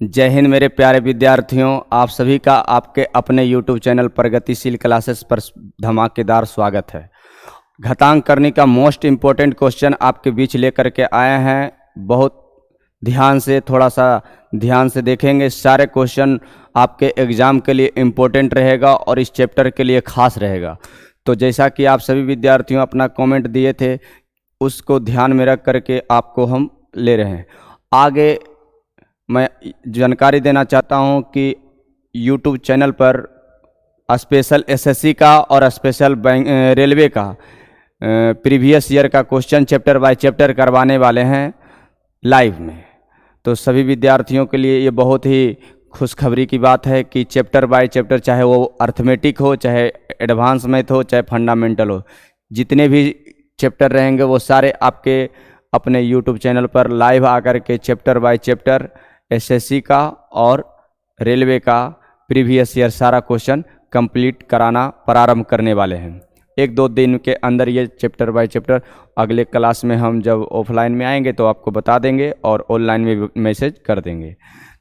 जय हिंद मेरे प्यारे विद्यार्थियों, आप सभी का आपके अपने YouTube चैनल प्रगतिशील क्लासेस पर धमाकेदार स्वागत है। घातांक करने का मोस्ट इम्पोर्टेंट क्वेश्चन आपके बीच लेकर के आए हैं। बहुत ध्यान से, थोड़ा सा ध्यान से देखेंगे। सारे क्वेश्चन आपके एग्ज़ाम के लिए इम्पोर्टेंट रहेगा और इस चैप्टर के लिए खास रहेगा। तो जैसा कि आप सभी विद्यार्थियों अपना कमेंट दिए थे, उसको ध्यान में रख करके आपको हम ले रहे हैं। आगे मैं जानकारी देना चाहता हूं कि YouTube चैनल पर स्पेशल एसएससी का और स्पेशल रेलवे का प्रीवियस ईयर का क्वेश्चन चैप्टर बाय चैप्टर करवाने वाले हैं लाइव में। तो सभी विद्यार्थियों के लिए ये बहुत ही खुशखबरी की बात है कि चैप्टर बाय चैप्टर, चाहे वो अर्थमेटिक हो, चाहे एडवांस मैथ हो, चाहे फंडामेंटल हो, जितने भी चैप्टर रहेंगे वो सारे आपके अपने YouTube चैनल पर लाइव आकर के चैप्टर बाय चैप्टर एसएससी का और रेलवे का प्रीवियस ईयर सारा क्वेश्चन कंप्लीट कराना प्रारंभ करने वाले हैं। एक दो दिन के अंदर ये चैप्टर बाय चैप्टर, अगले क्लास में हम जब ऑफलाइन में आएंगे तो आपको बता देंगे और ऑनलाइन में मैसेज कर देंगे।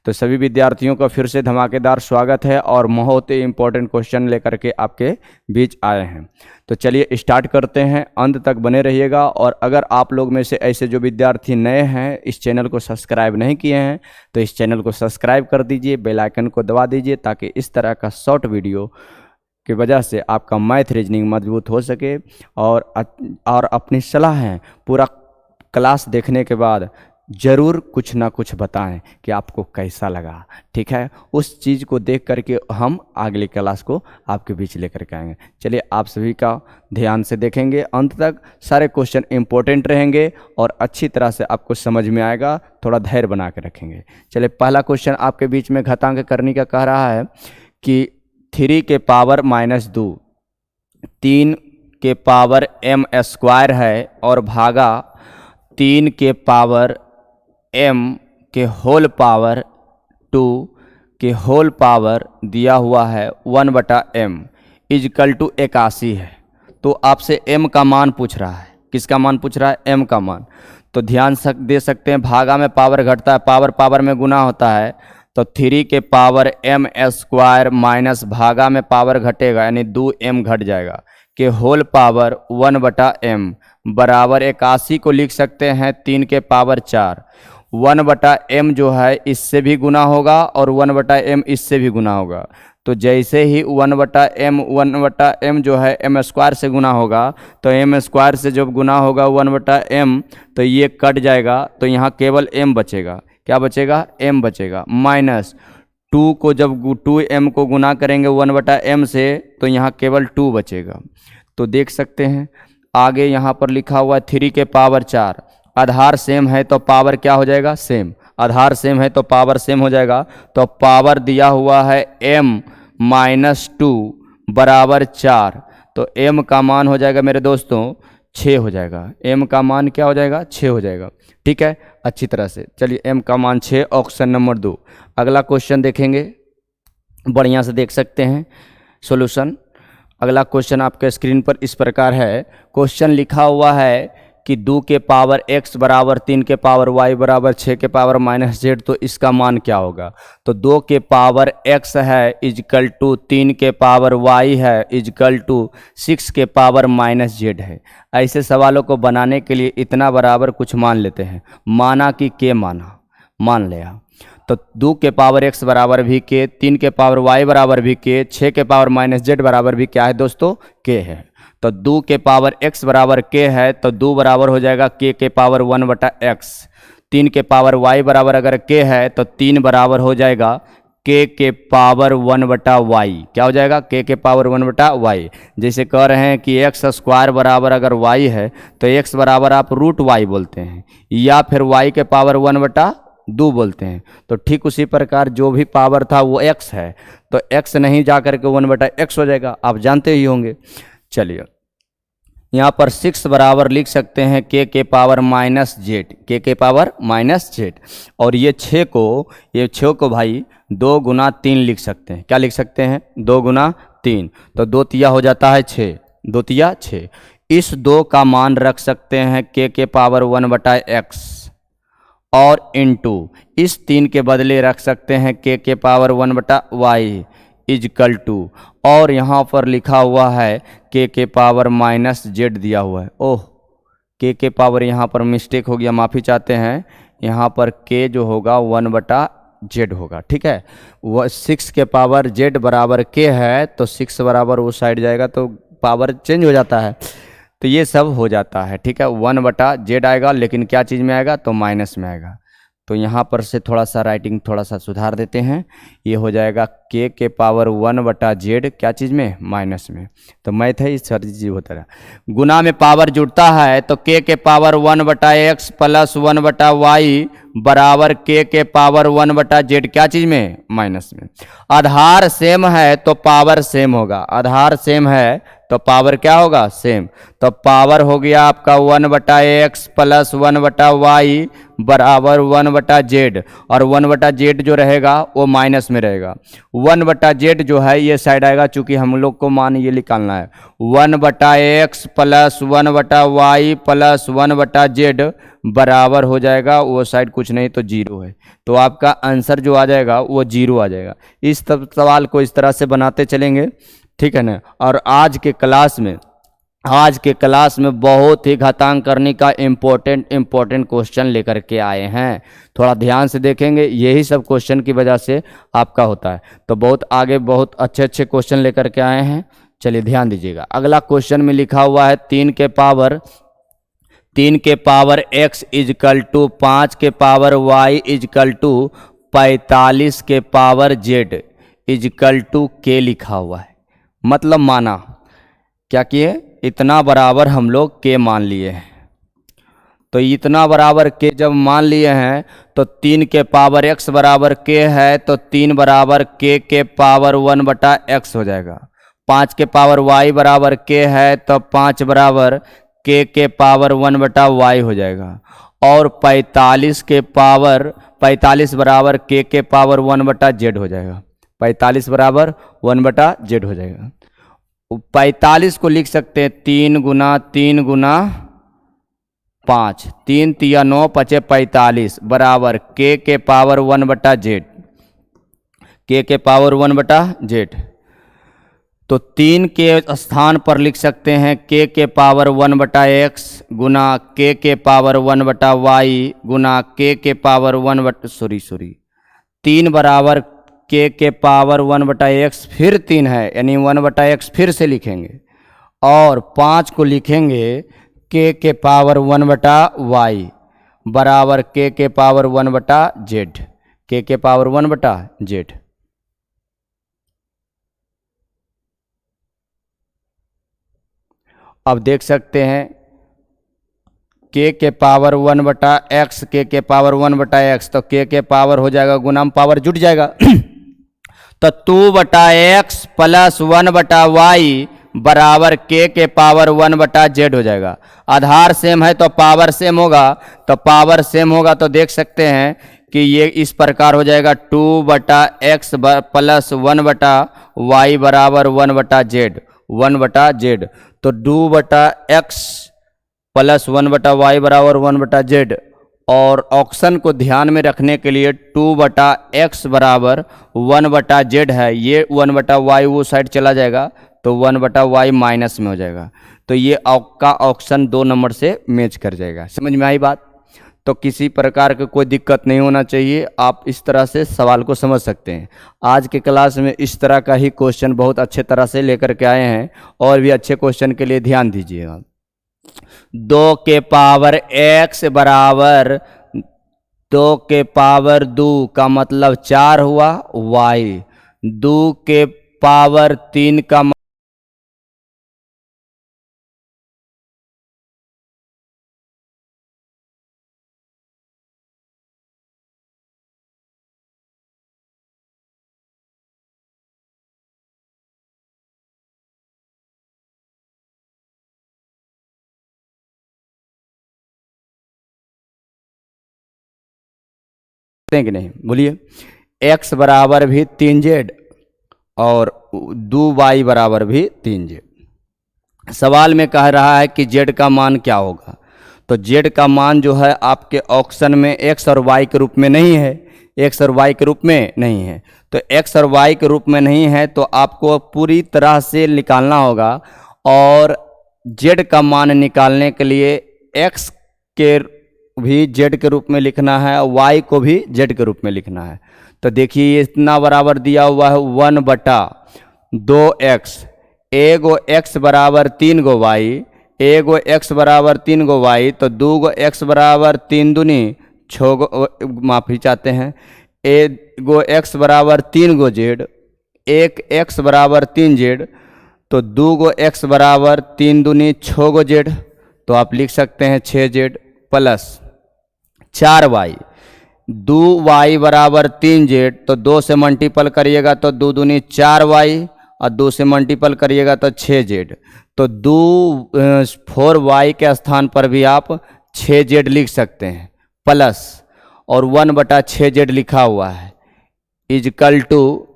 तो सभी विद्यार्थियों का फिर से धमाकेदार स्वागत है और बहुत ही इम्पोर्टेंट क्वेश्चन लेकर के आपके बीच आए हैं। तो चलिए स्टार्ट करते हैं, अंत तक बने रहिएगा। और अगर आप लोग में से ऐसे जो विद्यार्थी नए हैं, इस चैनल को सब्सक्राइब नहीं किए हैं, तो इस चैनल को सब्सक्राइब कर दीजिए, बेल आइकन को दबा दीजिए, ताकि इस तरह का शॉर्ट वीडियो की वजह से आपका मैथ रीजनिंग मजबूत हो सके। और अपनी सलाह है, पूरा क्लास देखने के बाद ज़रूर कुछ ना कुछ बताएं कि आपको कैसा लगा। ठीक है, उस चीज़ को देख करके हम अगली क्लास को आपके बीच लेकर के आएंगे। चलिए, आप सभी का ध्यान से देखेंगे अंत तक। सारे क्वेश्चन इंपॉर्टेंट रहेंगे और अच्छी तरह से आपको समझ में आएगा। थोड़ा धैर्य बना के रखेंगे। चलिए, पहला क्वेश्चन आपके बीच में घातांक करने का कह रहा है कि 3 के पावर -2 3 के पावर m² है और भागा 3 के पावर m के होल पावर 2 के होल पावर दिया हुआ है 1/m इजकल टू 81 है। तो आपसे m का मान पूछ रहा है। किसका मान पूछ रहा है? m का मान। तो ध्यान दे सकते हैं, भागा में पावर घटता है, पावर में गुना होता है। तो 3 के पावर m² माइनस भागा में पावर घटेगा, यानी 2m घट जाएगा, के होल पावर 1/m बराबर 81 को लिख सकते हैं 3 के पावर 4। 1/m जो है इससे भी गुना होगा और 1/m इससे भी गुना होगा। तो जैसे ही 1/m जो है m² से गुना होगा, तो m² से जब गुना होगा 1/m, तो ये कट जाएगा। तो यहाँ केवल m बचेगा। क्या बचेगा? m बचेगा। माइनस 2 को जब 2m को गुना करेंगे 1/m से, तो यहाँ केवल 2 बचेगा। तो देख सकते हैं आगे यहाँ पर लिखा हुआ है 3 के पावर 4। आधार सेम है तो पावर क्या हो जाएगा? सेम। आधार सेम है तो पावर सेम हो जाएगा। तो पावर दिया हुआ है m-2 बराबर 4। तो m का मान हो जाएगा मेरे दोस्तों 6 हो जाएगा। m का मान क्या हो जाएगा? 6 हो जाएगा। ठीक है, अच्छी तरह से। चलिए, m का मान 6, ऑप्शन नंबर 2। अगला क्वेश्चन देखेंगे, बढ़िया से देख सकते हैं सॉल्यूशन। अगला क्वेश्चन आपके स्क्रीन पर इस प्रकार है। क्वेश्चन लिखा हुआ है कि 2 के पावर x बराबर 3 के पावर y बराबर 6 के पावर -z, तो इसका मान क्या होगा? तो 2 के पावर x है इजकल टू 3 के पावर y है इजकल टू 6 के पावर -z है। ऐसे सवालों को बनाने के लिए इतना बराबर कुछ मान लेते हैं। माना कि k मान लिया, तो 2 के पावर x बराबर भी k, 3 के पावर y बराबर भी k, 6 के पावर -z बराबर भी क्या है दोस्तों? k है। तो 2 के पावर x बराबर k है, तो 2 बराबर हो जाएगा k के पावर 1/x। 3 के पावर y बराबर अगर k है, तो 3 बराबर हो जाएगा k के पावर 1/y। क्या हो जाएगा? k के पावर 1/y। जैसे कह रहे हैं कि x² बराबर अगर y है, तो x बराबर आप √y बोलते हैं, या फिर y के पावर 1/2 बोलते हैं। तो ठीक उसी प्रकार जो भी पावर था वो x है, तो x नहीं जा करके 1/x हो जाएगा, आप जानते ही होंगे। चलिए, यहाँ पर 6 बराबर लिख सकते हैं k के पावर -z, k के पावर -z। और ये 6 को भाई 2 गुना 3 लिख सकते हैं। क्या लिख सकते हैं? 2 गुना 3। तो 2 तिया हो जाता है 6, 2 तिया 6। इस 2 का मान रख सकते हैं k के पावर 1/x और इनटू इस 3 के बदले रख सकते हैं के पावर 1/y इजकल टू, और यहाँ पर लिखा हुआ है के पावर -z दिया हुआ है। ओह, के पावर यहाँ पर मिस्टेक हो गया, माफ़ी चाहते हैं। यहाँ पर के जो होगा 1/z होगा, ठीक है। वह 6 के पावर z बराबर के है, तो 6 बराबर उस साइड जाएगा तो पावर चेंज हो जाता है, तो ये सब हो जाता है, ठीक है। 1/z आएगा, लेकिन क्या चीज़ में आएगा, तो माइनस में आएगा। तो यहाँ पर से थोड़ा सा राइटिंग थोड़ा सा सुधार देते हैं। ये हो जाएगा के पावर 1/z क्या चीज़ में, माइनस में। तो मैथ है, इस सारी चीज़ होता है। गुना में पावर जुड़ता है तो के पावर 1/x प्लस 1/y बराबर के पावर 1/z क्या चीज़ में, माइनस में। आधार सेम है तो पावर सेम होगा, आधार सेम है तो पावर क्या होगा, सेम। तो पावर हो गया आपका 1/x प्लस 1/y बराबर 1/z, और 1/z जो रहेगा वो माइनस में रहेगा। 1/z जो है ये साइड आएगा, चूंकि हम लोग को मान ये निकालना है। 1/x plus 1/y plus 1/z बराबर हो जाएगा, वो साइड कुछ नहीं तो 0 है। तो आपका आंसर जो आ जाएगा वो 0 आ जाएगा। इस सवाल को इस तरह से बनाते चलेंगे, ठीक है ना। और आज के क्लास में बहुत ही घातांक करने का इम्पोर्टेंट क्वेश्चन लेकर के आए हैं। थोड़ा ध्यान से देखेंगे, यही सब क्वेश्चन की वजह से आपका होता है। तो बहुत आगे बहुत अच्छे क्वेश्चन लेकर के आए हैं। चलिए ध्यान दीजिएगा। अगला क्वेश्चन में लिखा हुआ है 3 के पावर x इजकल टू 5 के पावर y इजकल टू 45 के पावर z इजकल टू के लिखा हुआ है। मतलब माना क्या किए, इतना बराबर हम लोग के मान लिए हैं। तो इतना बराबर के जब मान लिए हैं तो 3 के पावर x बराबर के है, तो 3 बराबर के पावर 1/x हो जाएगा। 5 के पावर y बराबर के है, तो 5 बराबर के पावर 1/y हो जाएगा। और 45 बराबर के पावर 1/z हो जाएगा। 45 बराबर 1/z हो जाएगा। 45 को लिख सकते हैं 3 गुना 5, 3 तिया 9 पचे 45 बराबर के पावर 1/z, के पावर 1/z। तो 3 के स्थान पर लिख सकते हैं के पावर 1/x गुना के पावर 1/y गुना के पावर 3 बराबर के पावर 1/x, फिर 3 है यानी 1/x फिर से लिखेंगे, और 5 को लिखेंगे के पावर 1/y बराबर के पावर 1/z, के पावर 1/z। अब देख सकते हैं के पावर 1/x, के पावर 1/x, तो के पावर हो जाएगा, गुना में पावर जुट जाएगा। तो 2/x प्लस 1/y बराबर के पावर 1/z हो जाएगा। आधार सेम है तो पावर सेम होगा, तो पावर सेम होगा तो देख सकते हैं कि ये इस प्रकार हो जाएगा 2/x प्लस 1/y बराबर 1/z। तो 2/x प्लस 1/y बराबर 1/z, और ऑप्शन को ध्यान में रखने के लिए 2/x बराबर 1/z है, ये 1/y वो साइड चला जाएगा तो 1/y माइनस में हो जाएगा। तो ये आपका ऑप्शन 2 नंबर से मैच कर जाएगा। समझ में आई बात? तो किसी प्रकार की कोई दिक्कत नहीं होना चाहिए, आप इस तरह से सवाल को समझ सकते हैं। आज के क्लास में इस तरह का ही क्वेश्चन बहुत अच्छे तरह से लेकर के आए हैं, और भी अच्छे क्वेश्चन के लिए ध्यान दीजिएगा। 2 के पावर x बराबर 2 के पावर 2 का मतलब 4 हुआ, y 2 के पावर 3 का कि नहीं बोलिए। x बराबर भी 3z और 2y बराबर भी 3z। सवाल में कह रहा है कि z का मान क्या होगा। तो जेड का मान जो है आपके ऑप्शन में एक्स और वाई के रूप में नहीं है, एक्स और वाई के रूप में नहीं है। तो एक्स और वाई के रूप में नहीं है तो आपको पूरी तरह से निकालना होगा, और जेड का मान निकालने के लिए एक्स के भी जेड के रूप में लिखना है और वाई को भी जेड के रूप में लिखना है। तो देखिए इतना बराबर दिया हुआ है 1/2x, एगो x बराबर 3 गो वाई, एगो x बराबर 3 गो वाई, तो 2 गो x बराबर 3 दूनी 6 गो, माफ़ी चाहते हैं, एगो x बराबर 3 गो जेड, एक x बराबर 3 जेड, तो 2 गो x बराबर 3 दूनी 6 गो जेड, तो आप लिख सकते हैं 6 जेड प्लस 4 वाई, 2 वाई बराबर 3 जेड, तो 2 से मल्टीपल करिएगा तो 2 दूनी 4 वाई और 2 से मल्टीपल करिएगा तो 6 जेड, तो 4 वाई के स्थान पर भी आप 6 जेड लिख सकते हैं प्लस, और 1/6 जेड लिखा हुआ है इजकल टू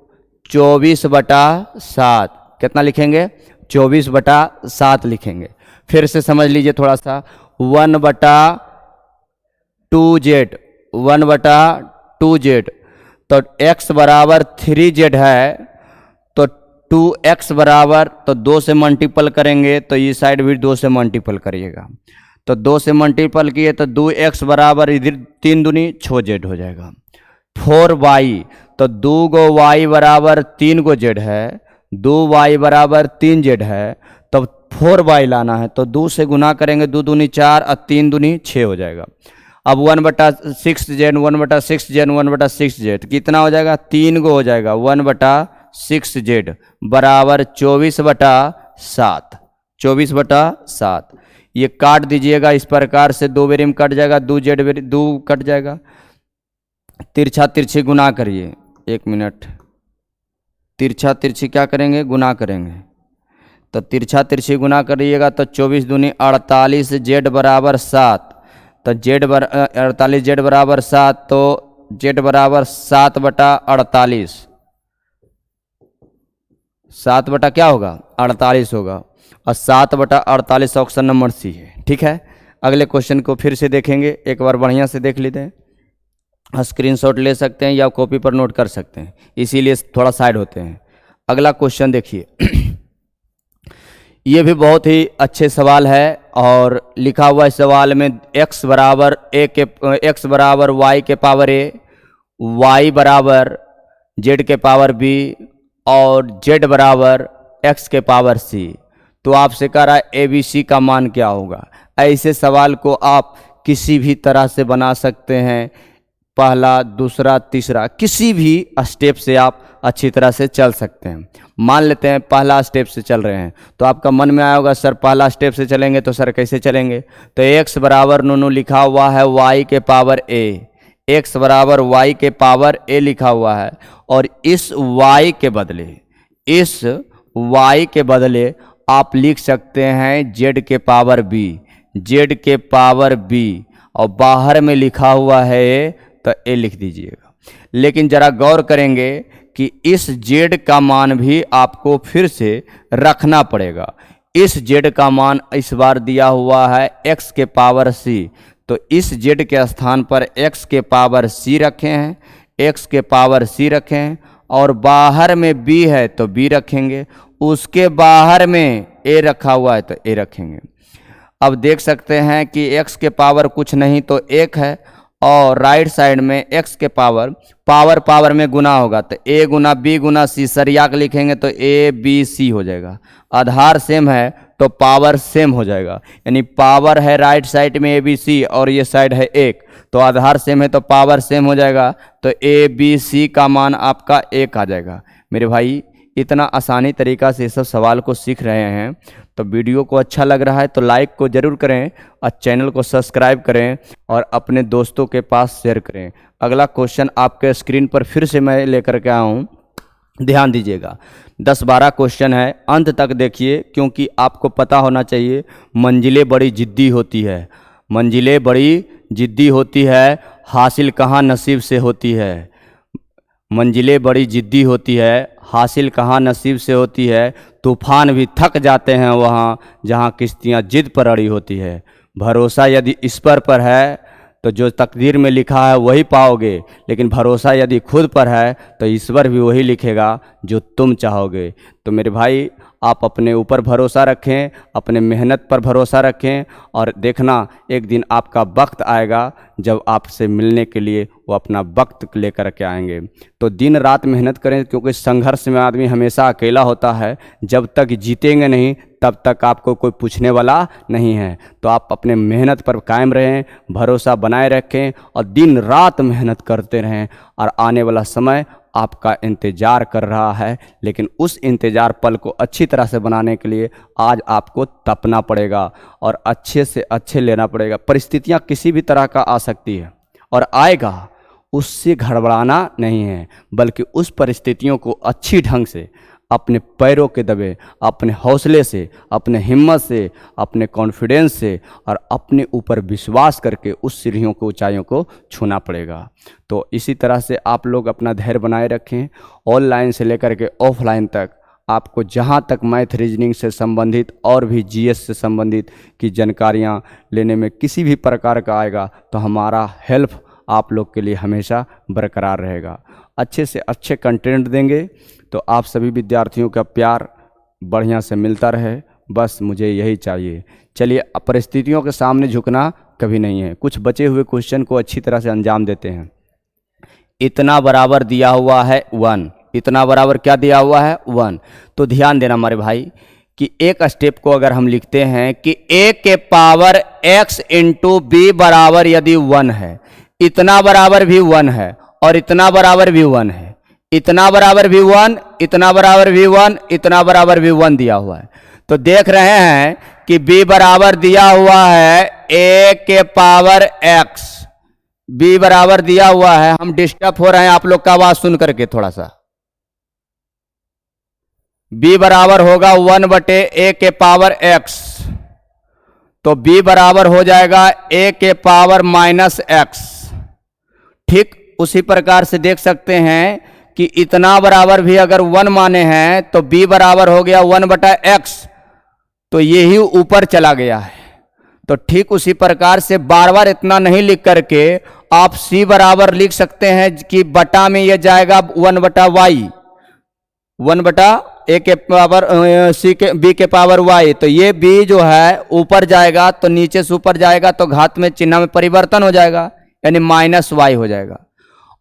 24/7। कितना लिखेंगे? 24/7 लिखेंगे। फिर से समझ लीजिए थोड़ा सा, 1/2z, 1/2z, तो x बराबर 3z है, तो 2x बराबर, तो 2 से मल्टीपल करेंगे तो ये साइड भी 2 से मल्टीपल करिएगा, तो 2 से मल्टीपल किए तो 2x बराबर इधर 3 दूनी 6z हो जाएगा। 4y, तो 2 गो y बराबर 3 गो z है, 2y बराबर 3z है, तो 4y लाना है, तो 2 से गुना करेंगे, 2 दूनी 4 और 3 दूनी 6 हो जाएगा। अब 1/6z, 1/6z, 1/6z कितना हो जाएगा? 3 गो हो जाएगा, 1/6z बराबर 24/7, 24/7। ये काट दीजिएगा इस प्रकार से, 2 बेरी में कट जाएगा, 2z 2 कट जाएगा, तिरछा तिरछी गुना करिए, 1 मिनट, तिरछा तिरछी क्या करेंगे? गुना करेंगे, तो तिरछा तिरछी गुना करिएगा तो 24 दूनी 48 जेड बराबर 7, तो जेड 48 जेड बराबर 7, तो जेड बराबर 7/48, 7 क्या होगा? 48 होगा, और 7/48 ऑप्शन नंबर सी है। ठीक है, अगले क्वेश्चन को फिर से देखेंगे, एक बार बढ़िया से देख लेते हैं। स्क्रीनशॉट ले सकते हैं या कॉपी पर नोट कर सकते हैं, इसीलिए थोड़ा साइड होते हैं। अगला क्वेश्चन देखिए ये भी बहुत ही अच्छे सवाल है, और लिखा हुआ इस सवाल में x बराबर x बराबर y के पावर a, y बराबर z के पावर b और z बराबर x के पावर c। तो आपसे कह रहा है ABC का मान क्या होगा। ऐसे सवाल को आप किसी भी तरह से बना सकते हैं, पहला, दूसरा, तीसरा, किसी भी स्टेप से आप अच्छी तरह से चल सकते हैं। मान लेते हैं पहला स्टेप से चल रहे हैं, तो आपका मन में आया होगा सर पहला स्टेप से चलेंगे तो सर कैसे चलेंगे? तो x बराबर नूनू लिखा हुआ है y के पावर a, x बराबर y के पावर a लिखा हुआ है, और इस y के बदले आप लिख सकते हैं z के पावर b, z के पावर b, और बाहर में लिखा हुआ है a, तो a लिख दीजिएगा। लेकिन जरा गौर करेंगे कि इस z का मान भी आपको फिर से रखना पड़ेगा। इस z का मान इस बार दिया हुआ है x के पावर c, तो इस z के स्थान पर x के पावर c रखे हैं, x के पावर c रखे हैं, और बाहर में b है तो b रखेंगे, उसके बाहर में a रखा हुआ है तो a रखेंगे। अब देख सकते हैं कि x के पावर कुछ नहीं तो 1 है, और राइट साइड में x के पावर में गुना होगा, तो a Guna b Guna c सरिया के लिखेंगे तो a b c हो जाएगा। आधार सेम है तो पावर सेम हो जाएगा, यानी पावर है राइट साइड में a b c और ये साइड है 1, तो आधार सेम है तो पावर सेम हो जाएगा, तो a b c का मान आपका 1 आ जाएगा। मेरे भाई इतना आसानी तरीका से सब सवाल को सीख रहे हैं, तो वीडियो को अच्छा लग रहा है तो लाइक को ज़रूर करें और चैनल को सब्सक्राइब करें और अपने दोस्तों के पास शेयर करें। अगला क्वेश्चन आपके स्क्रीन पर फिर से मैं लेकर के आया हूँ, ध्यान दीजिएगा। 10-12 क्वेश्चन है, अंत तक देखिए, क्योंकि आपको पता होना चाहिए मंजिलें बड़ी जिद्दी होती है, मंजिलें बड़ी जिद्दी होती है, हासिल कहाँ नसीब से होती है। मंजिलें बड़ी जिद्दी होती है, हासिल कहाँ नसीब से होती है, तूफान भी थक जाते हैं वहाँ जहाँ किश्तियाँ जिद पर अड़ी होती है। भरोसा यदि ईश्वर पर है तो जो तकदीर में लिखा है वही पाओगे, लेकिन भरोसा यदि खुद पर है तो ईश्वर भी वही लिखेगा जो तुम चाहोगे। तो मेरे भाई, आप अपने ऊपर भरोसा रखें, अपने मेहनत पर भरोसा रखें, और देखना एक दिन आपका वक्त आएगा जब आपसे मिलने के लिए वो अपना वक्त लेकर के आएंगे। तो दिन रात मेहनत करें, क्योंकि संघर्ष में आदमी हमेशा अकेला होता है। जब तक जीतेंगे नहीं तब तक आपको कोई पूछने वाला नहीं है। तो आप अपने मेहनत पर कायम रहें, भरोसा बनाए रखें और दिन रात मेहनत करते रहें, और आने वाला समय आपका इंतज़ार कर रहा है। लेकिन उस इंतज़ार पल को अच्छी तरह से बनाने के लिए आज आपको तपना पड़ेगा और अच्छे से अच्छे लेना पड़ेगा। परिस्थितियाँ किसी भी तरह का आ सकती है और आएगा, उससे घबराना नहीं है, बल्कि उस परिस्थितियों को अच्छी ढंग से अपने पैरों के दबे, अपने हौसले से, अपने हिम्मत से, अपने कॉन्फिडेंस से और अपने ऊपर विश्वास करके उस सीढ़ियों को, ऊंचाइयों को छूना पड़ेगा। तो इसी तरह से आप लोग अपना धैर्य बनाए रखें। ऑनलाइन से लेकर के ऑफलाइन तक आपको जहाँ तक मैथ रीजनिंग से संबंधित और भी जीएस से संबंधित की जानकारियाँ लेने में किसी भी प्रकार का आएगा तो हमारा हेल्प आप लोग के लिए हमेशा बरकरार रहेगा। अच्छे से अच्छे कंटेंट देंगे तो आप सभी विद्यार्थियों का प्यार बढ़िया से मिलता रहे, बस मुझे यही चाहिए। चलिए, परिस्थितियों के सामने झुकना कभी नहीं है। कुछ बचे हुए क्वेश्चन को अच्छी तरह से अंजाम देते हैं। इतना बराबर दिया हुआ है 1, इतना बराबर क्या दिया हुआ है 1। तो ध्यान देना हमारे भाई कि एक स्टेप को अगर हम लिखते हैं कि a के पावर x इंटू बी बराबर यदि 1 है, इतना बराबर भी 1 है और इतना बराबर भी 1 है, इतना बराबर भी 1, इतना बराबर भी 1, इतना बराबर भी 1 दिया हुआ है। तो देख रहे हैं कि b बराबर दिया हुआ है a के पावर x, b बराबर दिया हुआ है। हम डिस्टर्ब हो रहे हैं आप लोग का आवाज सुन करके थोड़ा सा। b बराबर होगा 1/a के पावर x, तो b बराबर हो जाएगा a के पावर -x। ठीक उसी प्रकार से देख सकते हैं कि इतना बराबर भी अगर 1 माने हैं तो b बराबर हो गया 1/x, तो ये ही ऊपर चला गया है। तो ठीक उसी प्रकार से बार बार इतना नहीं लिख करके आप c बराबर लिख सकते हैं कि बटा में ये जाएगा 1/y, 1/a के पावर c के b के पावर y। तो ये b जो है ऊपर जाएगा तो नीचे से ऊपर जाएगा तो घात में चिन्ह में परिवर्तन हो जाएगा, यानी -y हो जाएगा।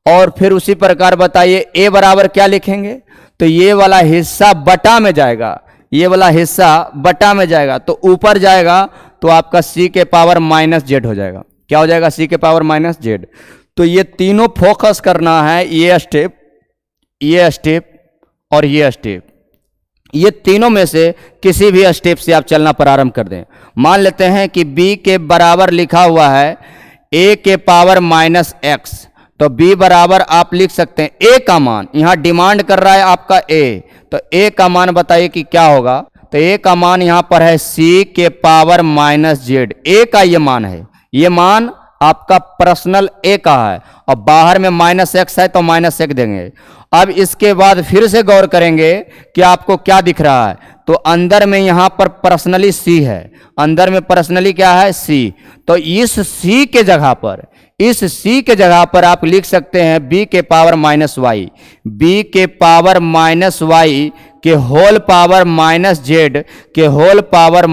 और फिर उसी प्रकार बताइए a बराबर क्या लिखेंगे, तो ये वाला हिस्सा बटा में जाएगा, ये वाला हिस्सा बटा में जाएगा तो ऊपर जाएगा तो आपका c के पावर -z हो जाएगा। क्या हो जाएगा? c के पावर -z। तो ये तीनों फोकस करना है, ये स्टेप, ये स्टेप और ये स्टेप, ये तीनों में से किसी भी स्टेप से आप चलना प्रारंभ कर दें। मान लेते हैं कि b के बराबर लिखा हुआ है a के पावर -x, तो b बराबर आप लिख सकते हैं a का मान, यहां डिमांड कर रहा है आपका a, तो a का मान बताइए कि क्या होगा। तो a का मान यहां पर है c के पावर -z, a का ये मान है, ये मान आपका पर्सनल a का है और बाहर में -x है तो -x देंगे। अब इसके बाद फिर से गौर करेंगे कि आपको क्या दिख रहा है, तो अंदर में यहां पर पर्सनली c है, अंदर में पर्सनली क्या है c, तो इस c के जगह पर, इस c के जगह पर आप लिख सकते हैं b के पावर -y, b के पावर -y के होल पावर -z के होल पावर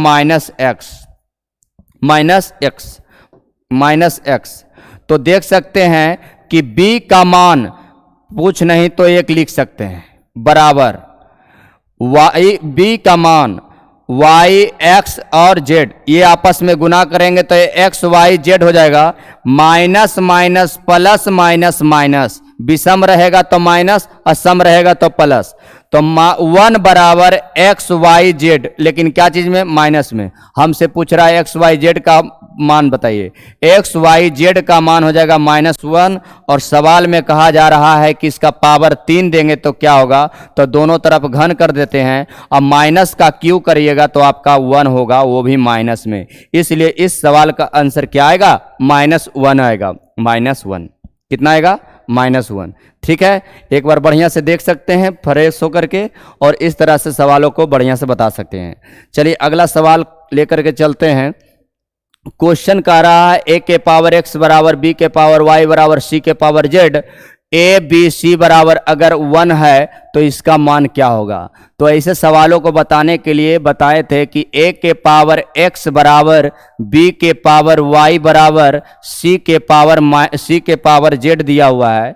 -x। तो देख सकते हैं कि b का मान पूछ नहीं तो 1 लिख सकते हैं बराबर y, b का मान y, x और z, ये आपस में गुना करेंगे तो x, y, z हो जाएगा। Minus minus plus minus minus, विषम रहेगा तो माइनस और सम रहेगा तो प्लस। तो 1 बराबर एक्स वाई जेड, लेकिन क्या चीज में? माइनस में। हमसे पूछ रहा है एक्स वाई जेड का मान बताइए। एक्स वाई जेड का मान हो जाएगा -1 और सवाल में कहा जा रहा है कि इसका पावर 3 देंगे तो क्या होगा, तो दोनों तरफ घन कर देते हैं। अब माइनस का क्यू करिएगा तो आपका 1 होगा, वो भी माइनस में। इसलिए इस सवाल का आंसर क्या आएगा? -1 आएगा। -1 कितना आएगा? -1। ठीक है, एक बार बढ़िया से देख सकते हैं फ्रेश होकर के, और इस तरह से सवालों को बढ़िया से बता सकते हैं। चलिए अगला सवाल लेकर के चलते हैं। क्वेश्चन कह रहा है ए के पावर एक्स बराबर बी के पावर वाई बराबर सी के power Z, A B C बराबर अगर 1 है तो इसका मान क्या होगा। तो ऐसे सवालों को बताने के लिए बताए थे कि ए के पावर एक्स बराबर बी के पावर वाई बराबर सी के पावर जेड दिया हुआ है।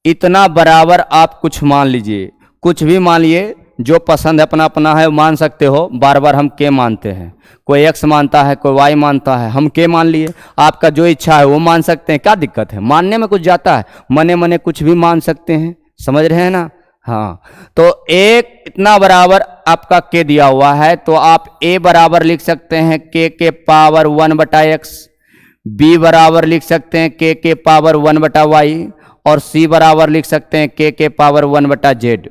इतना बराबर आप कुछ मान लीजिए, कुछ भी मान लिए, जो पसंद अपना अपना है मान सकते हो। बार बार हम के मानते हैं, कोई एक्स मानता है, कोई वाई मानता है, हम के मान लिए। आपका जो इच्छा है वो मान सकते हैं, क्या दिक्कत है, मानने में कुछ जाता है, मने मने कुछ भी मान सकते हैं, समझ रहे हैं ना। हाँ, तो एक इतना बराबर आपका के दिया हुआ है, तो आप ए बराबर लिख सकते हैं के पावर 1/x, बी बराबर लिख सकते हैं के पावर 1/y, और सी बराबर लिख सकते हैं के पावर 1/z।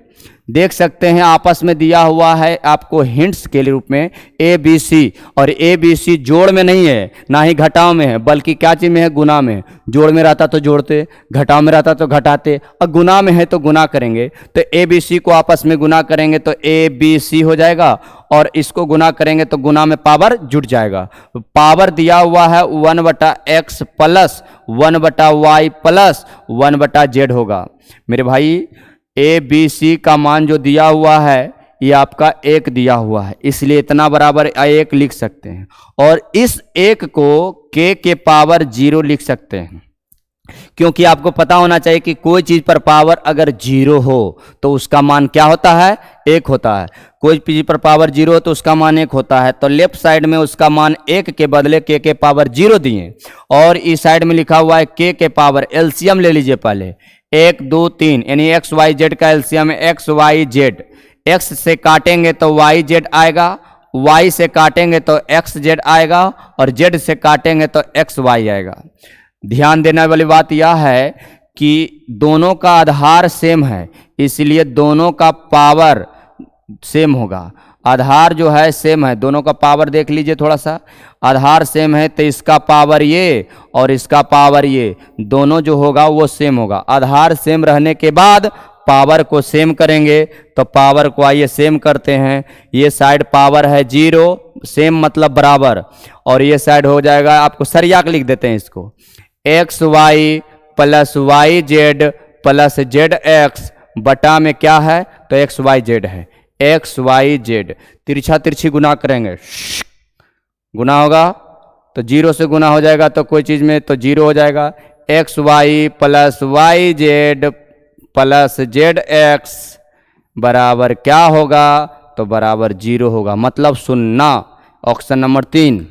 देख सकते हैं आपस में दिया हुआ है आपको हिंट्स के रूप में ए बी सी, और ए बी सी जोड़ में नहीं है, ना ही घटाव में है, बल्कि क्या चीज में है, गुना में। जोड़ में रहता तो जोड़ते, घटाव में रहता तो घटाते, और गुना में है तो गुना करेंगे। तो ए बी सी को आपस में गुना करेंगे तो ए बी सी हो जाएगा, और इसको गुना करेंगे तो गुना में पावर जुट जाएगा। पावर दिया हुआ है 1/x plus 1/y plus 1/z होगा। मेरे भाई ए बी सी का मान जो दिया हुआ है ये आपका 1 दिया हुआ है, इसलिए इतना बराबर 1 लिख सकते हैं, और इस 1 को के पावर 0 लिख सकते हैं, क्योंकि आपको पता होना चाहिए कि कोई चीज पर पावर अगर 0 हो तो उसका मान क्या होता है, 1 होता है। कोई चीज पर पावर 0 हो तो उसका मान 1 होता है। तो लेफ्ट साइड में उसका मान 1 के बदले के पावर 0 दिए, और इस साइड में लिखा हुआ है के पावर, एलसीएम ले लीजिए पहले, 1 2 3, यानी एक्स वाई जेड का एलसीएम है एक्स वाई जेड। एक्स से काटेंगे तो वाई जेड आएगा, वाई से काटेंगे तो एक्स जेड आएगा, और जेड से काटेंगे तो एक्स वाई आएगा। ध्यान देने वाली बात यह है कि दोनों का आधार सेम है, इसलिए दोनों का पावर सेम होगा। आधार जो है सेम है, दोनों का पावर देख लीजिए थोड़ा सा, आधार सेम है तो इसका पावर ये और इसका पावर ये, दोनों जो होगा वो सेम होगा। आधार सेम रहने के बाद पावर को सेम करेंगे, तो पावर को आइए सेम करते हैं। ये साइड पावर है 0, सेम मतलब बराबर, और ये साइड हो जाएगा, आपको सरिया के लिख देते हैं इसको, x y plus y z plus z x बटा में क्या है, तो एक्स वाई जेड है, एक्स वाई जेड। तिरछा तिरछी गुना करेंगे, गुना होगा तो 0 से गुना हो जाएगा, तो कोई चीज में तो 0 हो जाएगा। X y plus y z plus z x बराबर क्या होगा, तो बराबर 0 होगा, मतलब 0। ऑप्शन नंबर 3,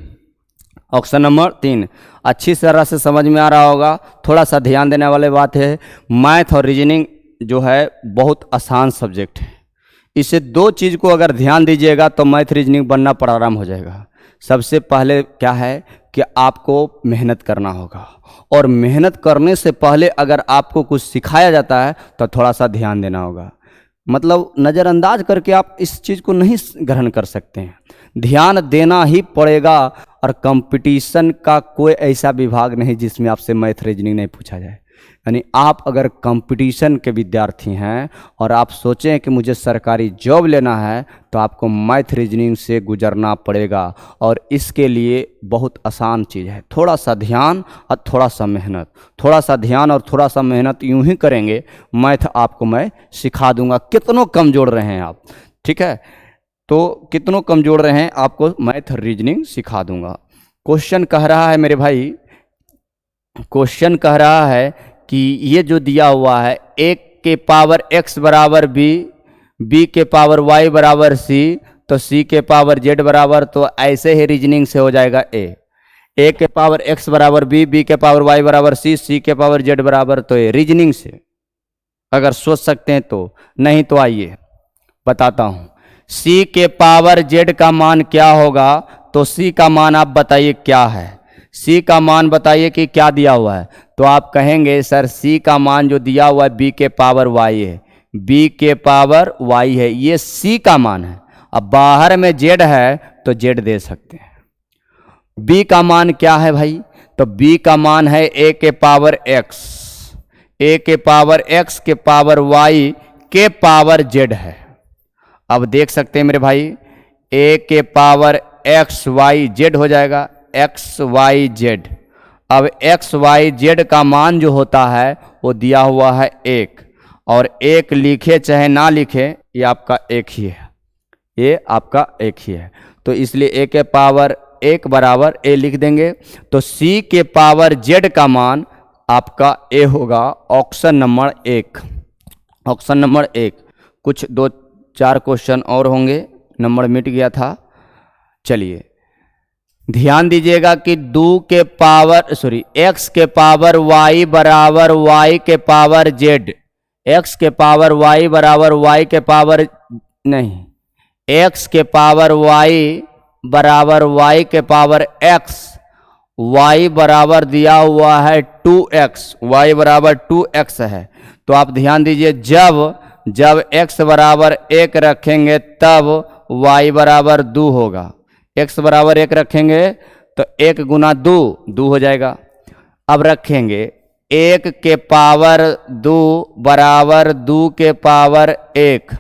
ऑप्शन नंबर 3 अच्छी तरह से समझ में आ रहा होगा। थोड़ा सा ध्यान देने वाली बात है, मैथ और रीजनिंग जो है बहुत आसान सब्जेक्ट है। इसे 2 चीज़ को अगर ध्यान दीजिएगा तो मैथ रीजनिंग बनना प्रारंभ हो जाएगा। सबसे पहले क्या है कि आपको मेहनत करना होगा, और मेहनत करने से पहले अगर आपको कुछ सिखाया जाता है तो थोड़ा सा ध्यान देना होगा। मतलब नज़रअंदाज करके आप इस चीज़ को नहीं ग्रहण कर सकते हैं, ध्यान देना ही पड़ेगा। और कंपटीशन का कोई ऐसा विभाग नहीं जिसमें आपसे मैथ रीजनिंग नहीं पूछा जाए। यानी आप अगर कंपटीशन के विद्यार्थी हैं और आप सोचें कि मुझे सरकारी जॉब लेना है, तो आपको मैथ रीजनिंग से गुजरना पड़ेगा, और इसके लिए बहुत आसान चीज़ है। थोड़ा सा ध्यान और थोड़ा सा मेहनत, थोड़ा सा ध्यान और थोड़ा सा मेहनत यूं ही करेंगे, मैथ आपको मैं सिखा दूंगा। कितनों कमजोर रहे हैं आप, ठीक है, तो कितनों कमजोर रहे हैं आपको मैथ रीजनिंग सिखा दूंगा। क्वेश्चन कह रहा है मेरे भाई, क्वेश्चन कह रहा है कि ये जो दिया हुआ है ए के पावर एक्स बराबर बी, बी के पावर वाई बराबर सी, तो सी के पावर जेड बराबर, तो ऐसे ही रीजनिंग से हो जाएगा ए के पावर एक्स बराबर बी, बी के पावर वाई बराबर सी, सी के पावर जेड बराबर, तो ये रीजनिंग से अगर सोच सकते हैं तो। नहीं तो आइए बताता हूँ, सी के पावर जेड का मान क्या होगा, तो सी का मान आप बताइए क्या है, सी का मान बताइए कि क्या दिया हुआ है। तो आप कहेंगे सर सी का मान जो दिया हुआ है बी के पावर वाई है, बी के पावर वाई है, ये सी का मान है। अब बाहर में जेड है तो जेड दे सकते हैं। बी का मान क्या है भाई, तो बी का मान है ए के पावर एक्स, ए के पावर एक्स के पावर वाई के पावर जेड है। अब देख सकते हैं मेरे भाई, ए के पावर एक्स वाई जेड हो जाएगा, एक्स वाई जेड। अब एक्स वाई जेड का मान जो होता है वो दिया हुआ है 1, और 1 लिखे चाहे ना लिखे ये आपका 1 ही है, ये आपका 1 ही है। तो इसलिए a के पावर 1 बराबर a लिख देंगे। तो c के पावर z का मान आपका a होगा, ऑप्शन नंबर 1। Option number 1। कुछ 2-4 क्वेश्चन और होंगे, नंबर मिट गया था। चलिए ध्यान दीजिएगा कि x के पावर y बराबर y के पावर z, x के पावर y बराबर y के पावर नहीं, x के पावर y बराबर y के पावर x, y बराबर दिया हुआ है 2x, y बराबर 2x है। तो आप ध्यान दीजिए, जब x बराबर 1 रखेंगे तब y बराबर 2 होगा। x बराबर 1 रखेंगे तो 1 गुना 2 हो जाएगा। अब रखेंगे 1 के पावर 2 बराबर 2 के पावर 1,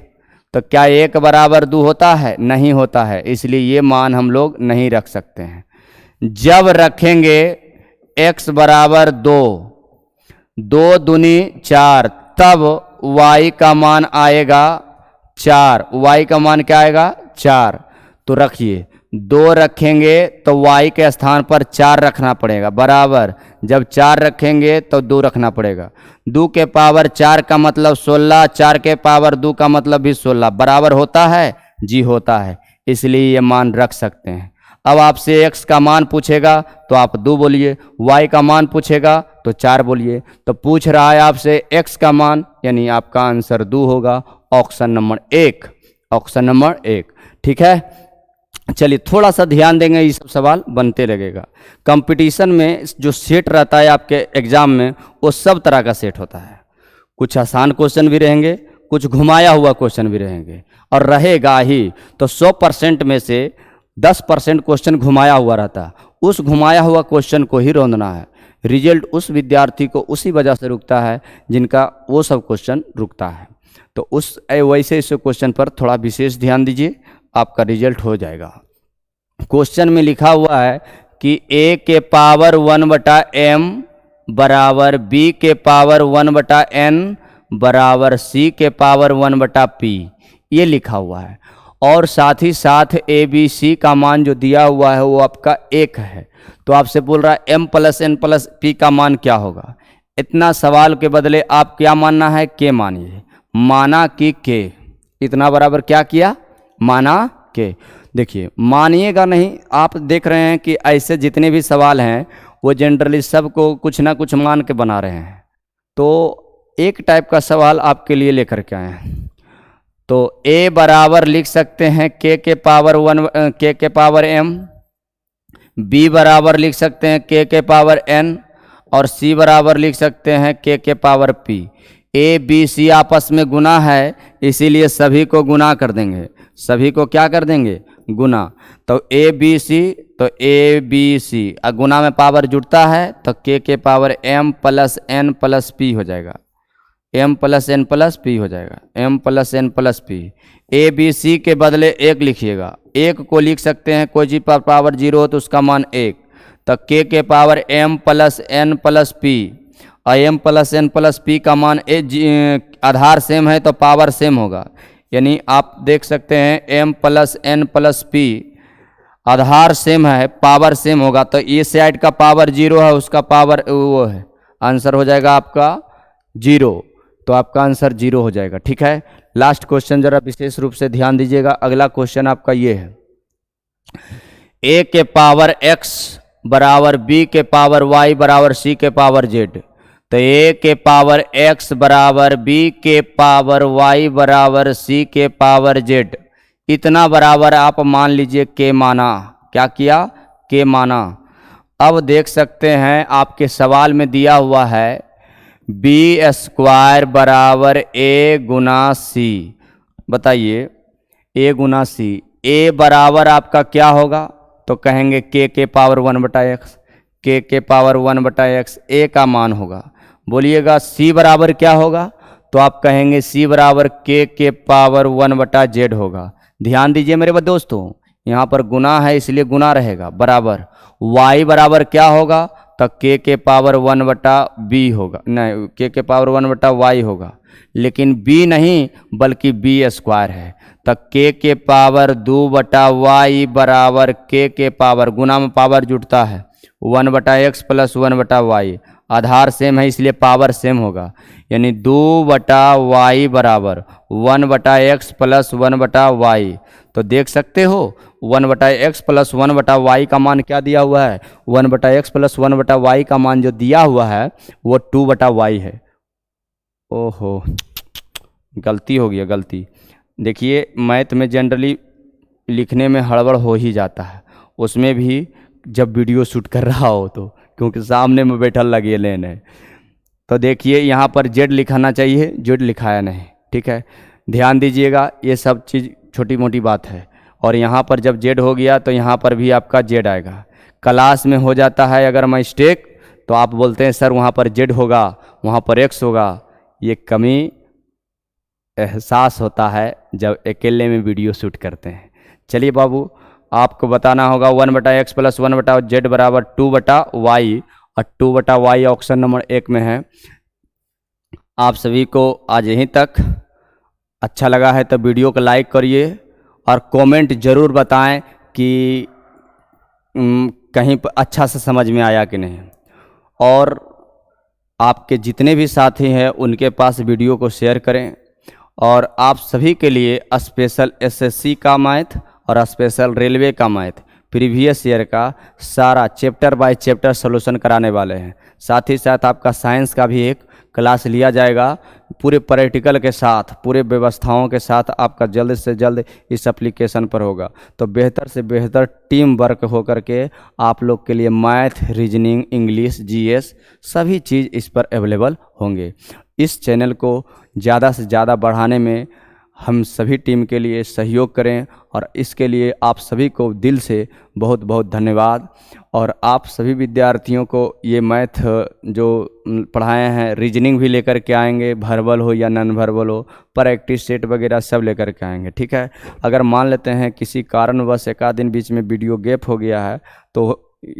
तो क्या 1 बराबर 2 होता है? नहीं होता है, इसलिए ये मान हम लोग नहीं रख सकते हैं। जब रखेंगे x बराबर 2 दूनी 4, तब y का मान आएगा 4। y का मान क्या आएगा? 4। तो रखिए 2 रखेंगे तो y के स्थान पर 4 रखना पड़ेगा, बराबर जब 4 रखेंगे तो 2 रखना पड़ेगा। 2 के पावर 4 का मतलब 16, 4 के पावर 2 का मतलब भी 16, बराबर होता है? जी होता है, इसलिए ये मान रख सकते हैं। अब आपसे x का मान पूछेगा तो आप 2 बोलिए, y का मान पूछेगा तो 4 बोलिए। तो पूछ रहा है आपसे x का मान, यानी आपका आंसर 2 होगा, ऑप्शन नंबर 1। ऑप्शन नंबर 1, ठीक है। चलिए थोड़ा सा ध्यान देंगे, ये सब सवाल बनते लगेगा। कंपटीशन में जो सेट रहता है आपके एग्जाम में, वो सब तरह का सेट होता है। कुछ आसान क्वेश्चन भी रहेंगे, कुछ घुमाया हुआ क्वेश्चन भी रहेंगे, और रहेगा ही तो 100% में से 10% क्वेश्चन घुमाया हुआ रहता है। उस घुमाया हुआ क्वेश्चन को ही रोकना है। रिजल्ट उस विद्यार्थी को उसी वजह से रुकता है जिनका वो सब क्वेश्चन रुकता है। तो उस वैसे इस क्वेश्चन पर थोड़ा विशेष ध्यान दीजिए, आपका रिजल्ट हो जाएगा। क्वेश्चन में लिखा हुआ है कि a के पावर 1/m बराबर b के पावर 1/n बराबर c के पावर 1/p, ये लिखा हुआ है। और साथ ही साथ a b c का मान जो दिया हुआ है वो आपका 1 है। तो आपसे बोल रहा है m + n + p का मान क्या होगा। इतना सवाल के बदले आप क्या मानना है? k मानिए। माना कि k, इतना बराबर क्या किया? माना के। देखिए मानिएगा नहीं, आप देख रहे हैं कि ऐसे जितने भी सवाल हैं वो जनरली सबको कुछ ना कुछ मान के बना रहे हैं। तो एक टाइप का सवाल आपके लिए लेकर के आए हैं। तो a बराबर लिख सकते हैं k के पावर 1 k के पावर m, b बराबर लिख सकते हैं k के पावर n, और c बराबर लिख सकते हैं k के power p। a b c आपस में गुना है, इसीलिए सभी को गुना कर देंगे। सभी को क्या कर देंगे? गुना। तो a b c, तो a b c गुना में पावर जुड़ता है तो k के पावर m + n + p हो जाएगा। m + n + p हो जाएगा, m + n + p। a b c के बदले 1 लिखिएगा। 1 को लिख सकते हैं, कोई जी पर पावर 0 हो तो उसका मान 1। तो k के पावर m + n + p, और m + n + p का मान आधार सेम है तो पावर सेम होगा। यानी आप देख सकते हैं m + n + p आधार सेम है, पावर सेम होगा, तो ये साइड का पावर 0 है, उसका पावर वो है, आंसर हो जाएगा आपका 0। तो आपका आंसर 0 हो जाएगा, ठीक है। लास्ट क्वेश्चन जरा विशेष रूप से ध्यान दीजिएगा। अगला क्वेश्चन आपका ये है, a के पावर x बराबर b के पावर y बराबर c के पावर z। तो a के पावर x बराबर b के पावर y बराबर c के पावर z, इतना बराबर आप मान लीजिए k माना। क्या किया? k माना। अब देख सकते हैं आपके सवाल में दिया हुआ है b² बराबर a गुना c। बताइए a गुना c, a बराबर आपका क्या होगा? तो कहेंगे k के पावर 1/x, k के पावर 1/x a का मान होगा। बोलिएगा c बराबर क्या होगा? तो आप कहेंगे c बराबर k के पावर 1/z होगा। ध्यान दीजिए मेरे दोस्तों, यहाँ पर गुना है इसलिए गुना रहेगा, बराबर y बराबर क्या होगा, तो k के पावर 1/b होगा, नहीं k के पावर 1/y होगा, लेकिन b नहीं बल्कि b² है, तो k के पावर 2/y बराबर k के पावर, गुना में पावर जुड़ता है 1/x प्लस 1/y, आधार सेम है इसलिए पावर सेम होगा, यानी 2/y बराबर 1/x प्लस 1/y। तो देख सकते हो 1/x प्लस 1/y का मान क्या दिया हुआ है, 1/x प्लस 1/y का मान जो दिया हुआ है वो 2/y है। ओहो गलती हो गया, गलती। देखिए मैथ में जनरली लिखने में हड़बड़ हो ही जाता है, उसमें भी जब वीडियो शूट कर रहा हो तो, क्योंकि सामने में बैठल लगे लेने। तो देखिए यहाँ पर जेड लिखाना चाहिए, जेड लिखाया नहीं, ठीक है, ध्यान दीजिएगा, ये सब चीज़ छोटी मोटी बात है। और यहाँ पर जब जेड हो गया तो यहाँ पर भी आपका जेड आएगा। क्लास में हो जाता है अगर मिस्टेक तो आप बोलते हैं सर वहाँ पर जेड होगा वहाँ पर एक्स होगा, ये कमी एहसास होता है जब अकेले में वीडियो शूट करते हैं। चलिए बाबू आपको बताना होगा 1/x प्लस 1/z बराबर 2/y, और 2/y ऑप्शन नंबर 1 में है। आप सभी को आज यहीं तक, अच्छा लगा है तो वीडियो को लाइक करिए और कमेंट ज़रूर बताएं कि कहीं पर अच्छा से समझ में आया कि नहीं, और आपके जितने भी साथी हैं उनके पास वीडियो को शेयर करें। और आप सभी के लिए स्पेशल एसएससी का मैथ और स्पेशल रेलवे का मैथ प्रीवियस ईयर का सारा चैप्टर बाय चैप्टर सॉल्यूशन कराने वाले हैं। साथ ही साथ आपका साइंस का भी एक क्लास लिया जाएगा, पूरे प्रैक्टिकल के साथ, पूरे व्यवस्थाओं के साथ आपका जल्द से जल्द इस एप्लीकेशन पर होगा। तो बेहतर से बेहतर टीम वर्क हो करके आप लोग के लिए मैथ, रीजनिंग, इंग्लिश, जीएस सभी चीज़ इस पर अवेलेबल होंगे। इस चैनल को ज़्यादा से ज़्यादा बढ़ाने में हम सभी टीम के लिए सहयोग करें, और इसके लिए आप सभी को दिल से बहुत बहुत धन्यवाद। और आप सभी विद्यार्थियों को ये मैथ जो पढ़ाए हैं, रीजनिंग भी लेकर के आएंगे, वर्बल हो या नॉन वर्बल हो, प्रैक्टिस सेट वगैरह सब लेकर के आएंगे, ठीक है। अगर मान लेते हैं किसी कारणवश एक आध दिन बीच में वीडियो गैप हो गया है तो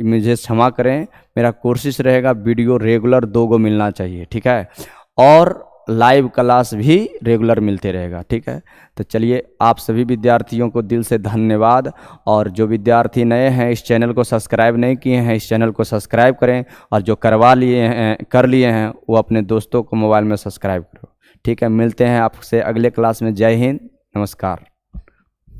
मुझे क्षमा करें, मेरा कोशिश रहेगा वीडियो रेगुलर 2 गो मिलना चाहिए, ठीक है, और लाइव क्लास भी रेगुलर मिलते रहेगा, ठीक है। तो चलिए आप सभी विद्यार्थियों को दिल से धन्यवाद, और जो विद्यार्थी नए हैं इस चैनल को सब्सक्राइब नहीं किए हैं इस चैनल को सब्सक्राइब करें, और जो कर लिए हैं वो अपने दोस्तों को मोबाइल में सब्सक्राइब करो, ठीक है। मिलते हैं आपसे अगले क्लास में। जय हिंद, नमस्कार।